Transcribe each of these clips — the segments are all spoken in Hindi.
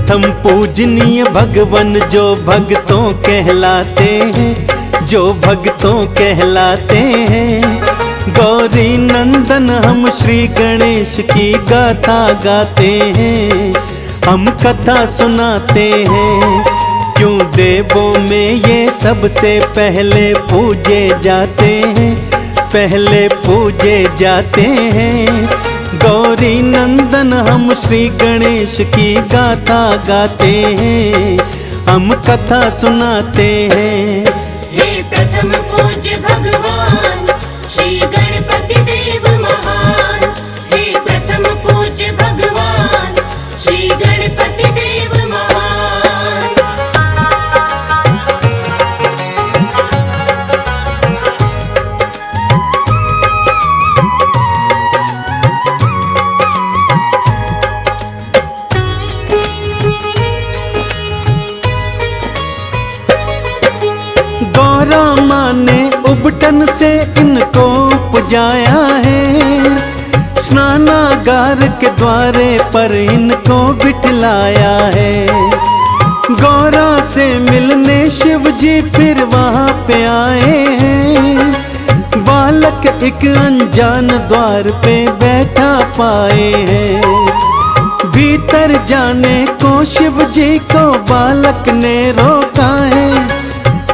प्रथम पूजनीय भगवन जो भक्तों कहलाते हैं, जो भक्तों कहलाते हैं। गौरी नंदन हम श्री गणेश की गाथा गाते हैं, हम कथा सुनाते हैं। क्यों देवों में ये सबसे पहले पूजे जाते हैं, पहले पूजे जाते हैं। गौरी नंदन हम श्री गणेश की गाथा गाते हैं, हम कथा सुनाते हैं। हे प्रथम पूज्य भगवान श्री गणपति देव महान, हे प्रथम पूज्य भगवान श्री गणपति देव महान। गौरा माँ ने उबटन से इनको पुजाया है, स्नानागार के द्वारे पर इनको बिठलाया है। गौरा से मिलने शिव जी फिर वहाँ पे आए हैं, बालक एक अनजान द्वार पे बैठा पाए हैं। भीतर जाने को शिव जी को बालक ने रोका है,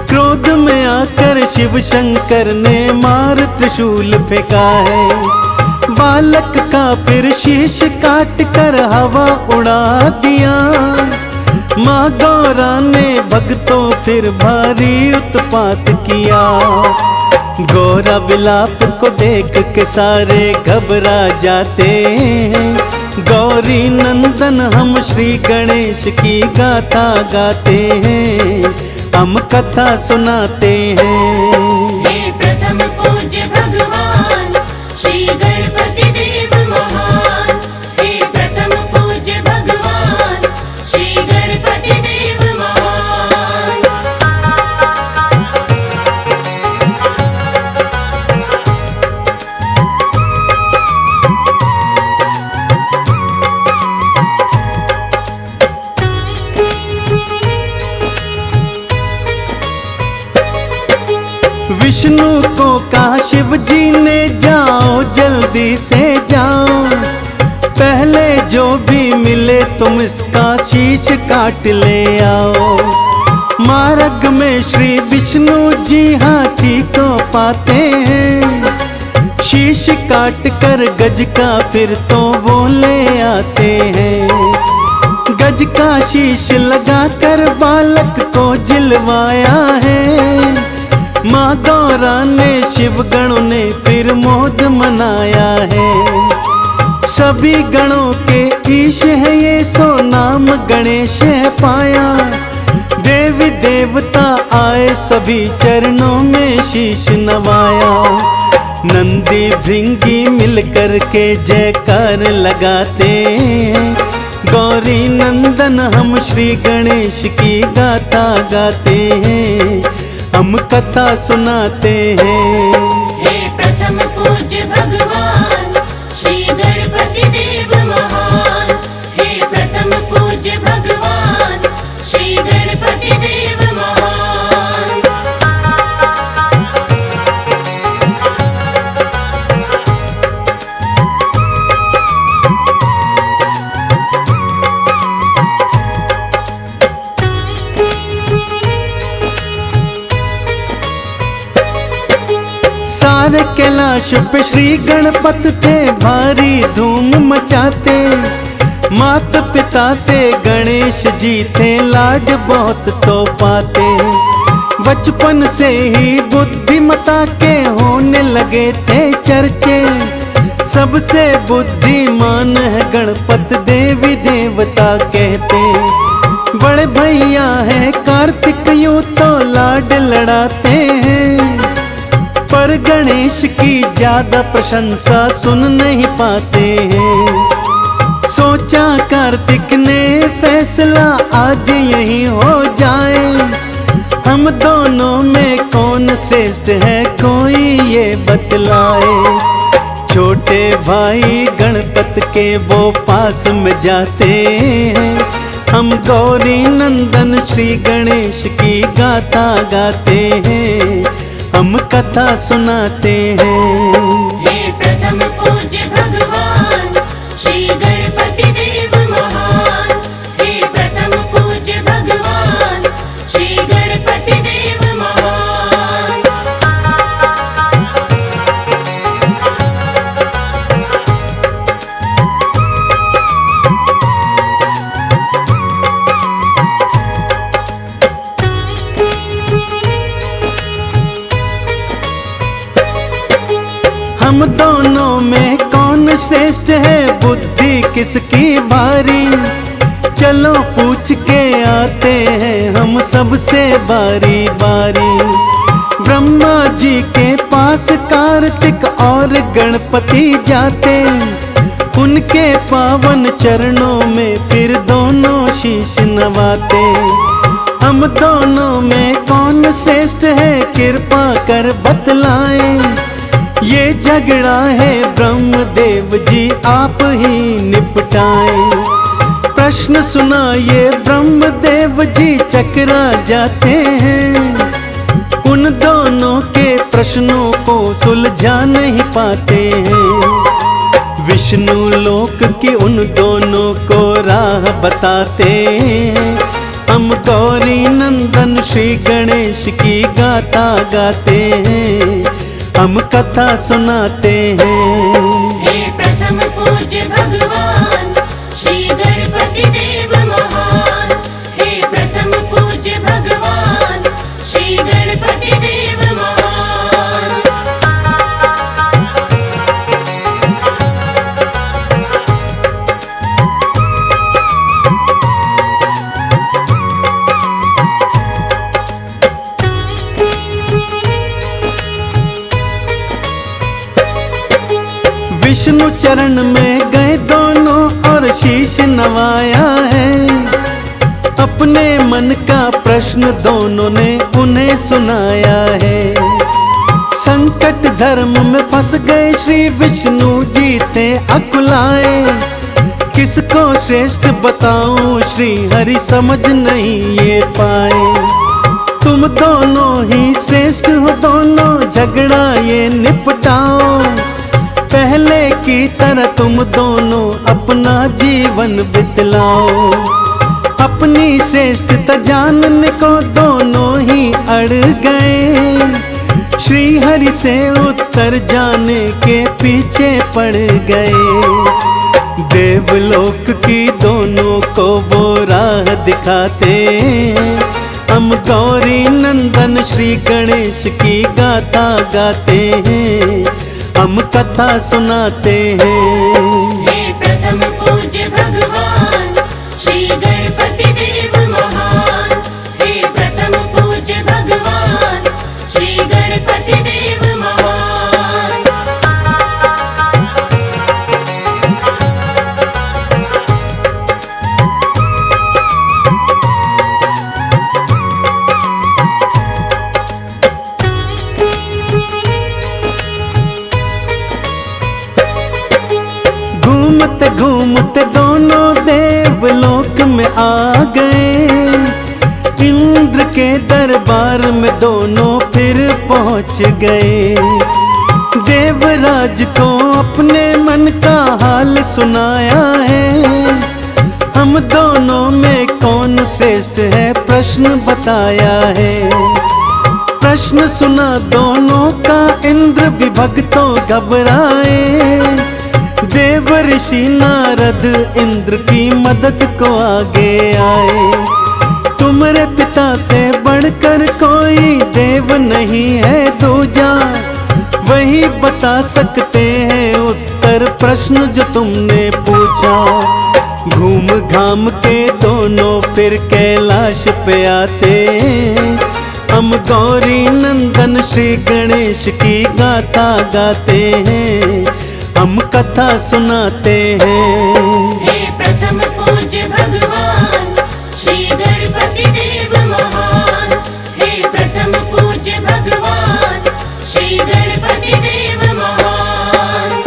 क्रोध में आकर शिव शंकर ने मार त्रिशूल फेंका है। बालक का फिर शीश काट कर हवा उड़ा दिया, माँ गौरा ने भक्तों फिर भारी उत्पात किया। गौरा विलाप को देख के सारे घबरा जाते हैं, गौरी नंदन हम श्री गणेश की गाथा गाते हैं, हम कथा सुनाते हैं। हे प्रथम पूज्य भगवान श्री गणपति देव महान, हे प्रथम पूज्य भगवान श्री गणपति देव महान। विष्णु को कहा शिव जी ने जाओ जल्दी से जाओ, पहले जो भी मिले तुम इसका शीश काट ले आओ। मार्ग में श्री विष्णु जी हाथी को पाते हैं, शीश काट कर गज का फिर तो वो ले आते हैं। गज का शीश लगा कर बालक को जिलवाया है, माँ गौरा ने शिव गणों ने फिर मोद मनाया है। सभी गणों के ईश है ये सो नाम गणेश है पाया, देवी देवता आए सभी चरणों में शीश नवाया। नंदी भृंगी मिलकर के जयकार लगाते हैं, गौरी नंदन हम श्री गणेश की गाथा गाते हैं, हम कथा सुनाते हैं। हे प्रथम पूज्य भगवान श्री गणपति देव महान, हे प्रथम पूज्य भगवान श्री गणपति देव महान। सारे कैलाश पे श्री गणपत थे भारी धूम मचाते, माता पिता से गणेश जी थे लाड बहुत तो पाते। बचपन से ही बुद्धिमता के होने लगे थे चर्चे, सबसे बुद्धिमान है गणपत देवी देवता कहते। बड़े भैया है कार्तिक यूं तो लाड लड़ाते हैं, पर गणेश की ज्यादा प्रशंसा सुन नहीं पाते हैं। सोचा कार्तिक ने फैसला आज यही हो जाए, हम दोनों में कौन श्रेष्ठ है कोई ये बतलाए। छोटे भाई गणपत के वो पास में जाते हैं, हम गौरी नंदन श्री गणेश की गाथा गाते हैं, हम कथा सुनाते हैं। हे प्रथम पूज्य भगवान श्री गणपति देव महान, हे प्रथम पूज्य भगवान श्री गणपति देव महान। हम दोनों में कौन श्रेष्ठ है, बुद्धि किसकी भारी, चलो पूछ के आते हैं हम सबसे बारी बारी। ब्रह्मा जी के पास कार्तिक और गणपति जाते, उनके पावन चरणों में फिर दोनों शीश नवाते। हम दोनों में कौन श्रेष्ठ है, कृपा कर बतलाएं, ये झगड़ा है ब्रह्मदेव जी आप ही निपटाएं। प्रश्न सुनाइए ब्रह्मदेव जी चकरा जाते हैं, उन दोनों के प्रश्नों को सुलझा नहीं पाते हैं। विष्णु लोक की उन दोनों को राह बताते हैं, हम गौरी नंदन श्री गणेश की गाथा गाते हैं, हम कथा सुनाते हैं। हे प्रथम पूज्य भगवान श्री गणपति देव महान, हे प्रथम पूज्य भगवान श्री गणपति देव महान। विष्णु चरण में गए दोनों और शीश नवाया है, अपने मन का प्रश्न दोनों ने उन्हें सुनाया है। संकट धर्म में फंस गए श्री विष्णु जी थे अकुलाए, किसको श्रेष्ठ बताऊं श्री हरि समझ नहीं ये पाए। तुम दोनों ही श्रेष्ठ हो, दोनों झगड़ा ये निपटाओ, पहले की तरह तुम दोनों अपना जीवन बितलाओ। अपनी श्रेष्ठता जानने को दोनों ही अड़ गए, श्री हरि से उत्तर जाने के पीछे पड़ गए। देवलोक की दोनों को वो राह दिखाते, हम गौरी नंदन श्री गणेश की गाथा गाते हैं, हम कथा सुनाते हैं। हे प्रथम पूज्य भगवान श्री गणपति देव महान, हे प्रथम पूज्य भगवान श्री गणपति देव महान। घूमते घूमते दोनों देवलोक में आ गए, इंद्र के दरबार में दोनों फिर पहुंच गए। देवराज को अपने मन का हाल सुनाया है, हम दोनों में कौन श्रेष्ठ है प्रश्न बताया है। प्रश्न सुना दोनों का इंद्र भी भक्तों घबराए, देव ऋषि नारद इंद्र की मदद को आगे आए। तुम्हारे पिता से बढ़कर कोई देव नहीं है दूजा, वही बता सकते हैं उत्तर प्रश्न जो तुमने पूछा। घूम घाम के दोनों फिर कैलाश पे आते, हम गौरी नंदन श्री गणेश की गाथा गाते हैं, हम कथा सुनाते हैं। हे प्रथम पूज्य भगवान श्री गणपति देव महान, हे प्रथम पूज्य भगवान श्री गणपति देव महान।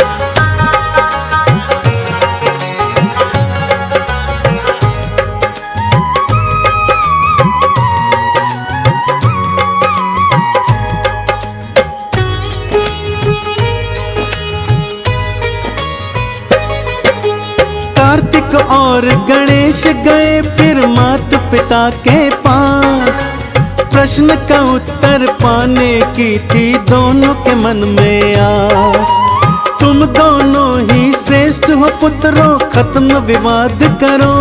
और गणेश गए फिर मात पिता के पास। प्रश्न का उत्तर पाने की थी दोनों के मन में आस। तुम दोनों ही श्रेष्ठ हो पुत्रों, खत्म विवाद करो।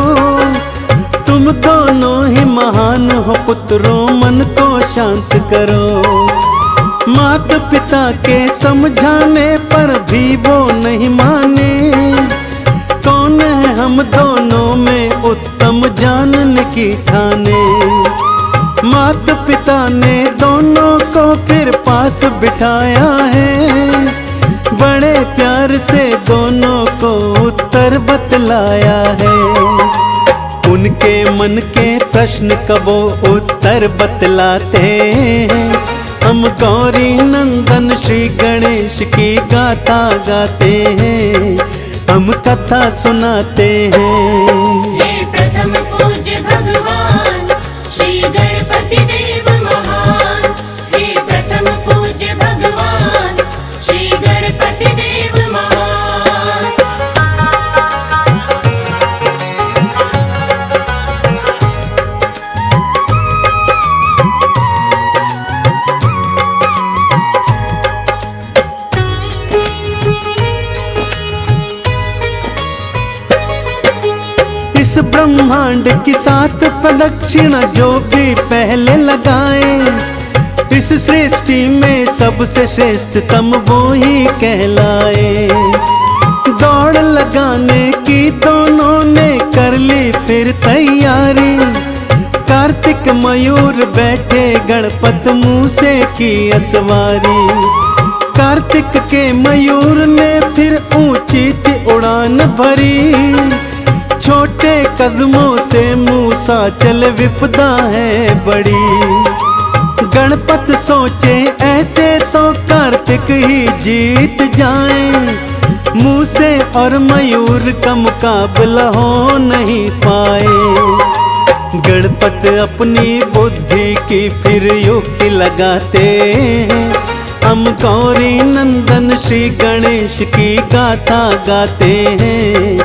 तुम दोनों ही महान हो पुत्रों, मन को शांत करो। मात पिता के समझाने पर भी वो नहीं माने। कौन है हम दोनों में उत्तम जानने की ठाने। मात पिता ने दोनों को फिर पास बिठाया है। बड़े प्यार से दोनों को उत्तर बतलाया है। उनके मन के प्रश्न का वो उत्तर बतलाते हैं। हम गौरी नंदन श्री गणेश की गाथा गाते हैं, हम कथा सुनाते हैं। हे प्रथम पूज्य भगवान श्री गणपति देव महान। हे प्रथम पूज्य भगवान श्री गणपति देव महान। इस ब्रह्मांड की 7 प्रदक्षिणा जो भी पहले लगाए, इस सृष्टि में सबसे श्रेष्ठतम वो ही कहलाए। दौड़ लगाने की दोनों ने कर ली फिर तैयारी। कार्तिक मयूर बैठे गणपत मूसे की असवारी। कार्तिक के मयूर ने फिर ऊंची थी उड़ान भरी। छोटे कदमों से मूसा चल विपदा है बड़ी। गणपत सोचे ऐसे तो कार्तिक ही जीत जाएं। मूसे और मयूर का मुकाबला हो नहीं पाए। गणपत अपनी बुद्धि की फिर युक्ति लगाते हैं। हम गौरी नंदन श्री गणेश की गाथा गाते हैं,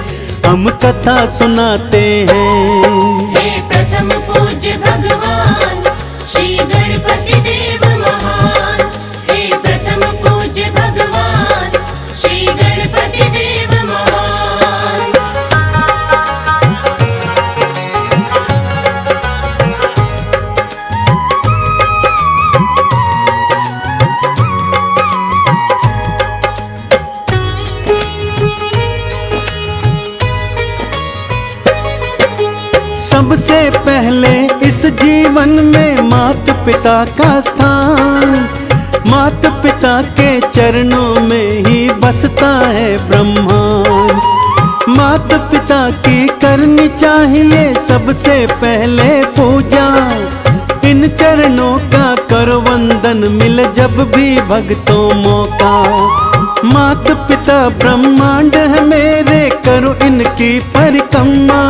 हम कथा सुनाते हैं। हे प्रथम पूज्य भगवान श्री गणपति देव महान। हे प्रथम पूज्य भगवान श्री गणपति देव महान। सबसे पहले इस जीवन में मात पिता का स्थान। मात पिता के चरणों में ही बसता है ब्रह्मांड। मात पिता की करनी चाहिए सबसे पहले पूजा। इन चरणों का करो वंदन मिले जब भी भक्तों मौका। मात पिता ब्रह्मांड है मेरे, करो इनकी परिक्रमा।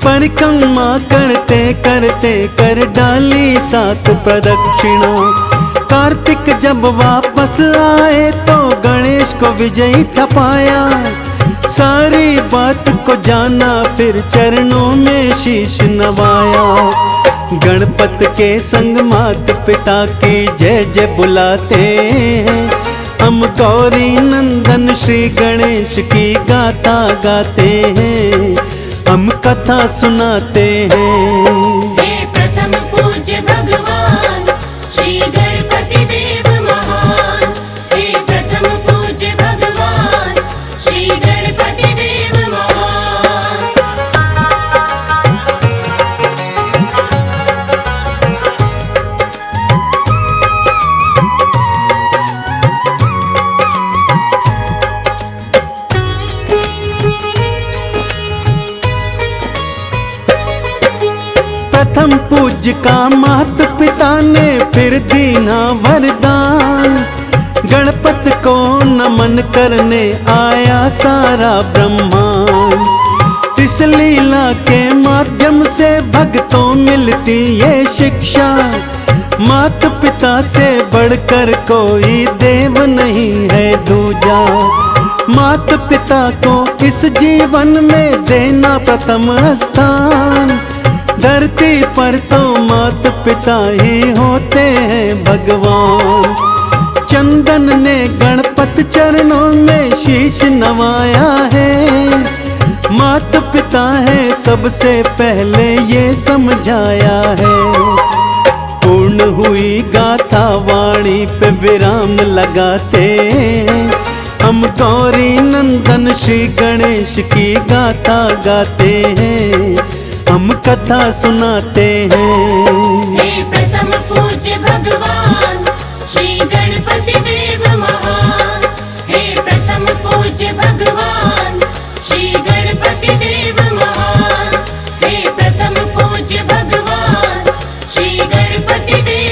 परिक्रमा करते करते कर डाली 7 प्रदक्षिणा। कार्तिक जब वापस आए तो गणेश को विजयी था पाया। सारी बात को जाना फिर चरणों में शीश नवाया। गणपत के संग मात पिता की जय जय बुलाते हैं। हम गौरी नंदन श्री गणेश की गाथा गाते हैं, हम कथा सुनाते हैं। हे प्रथम पूज्य भगवान श्री गणपति देव महान। हे प्रथम पूज्य भगवान श्री गणपति देव महान। प्रथम पूज्य का मात पिता ने फिर दीना वरदान। गणपत को नमन करने आया सारा ब्रह्मांड। इस लीला के माध्यम से भक्तों मिलती ये शिक्षा। मात पिता से बढ़कर कोई देव नहीं है दूजा। माता पिता को इस जीवन में देना प्रथम स्थान। धरती पर तो माता पिता ही होते हैं भगवान। चंदन ने गणपति चरणों में शीश नवाया है। माता पिता है सबसे पहले ये समझाया है। पूर्ण हुई गाथा वाणी पे विराम लगाते हम गौरी नंदन श्री गणेश की गाथा गाते हैं, हम कथा सुनाते हैं। हे प्रथम पूज्य भगवान श्री गणपति देव महान। हे प्रथम पूज्य भगवान श्री गणपति देव महान। हे प्रथम पूज्य भगवान श्री गणपति देव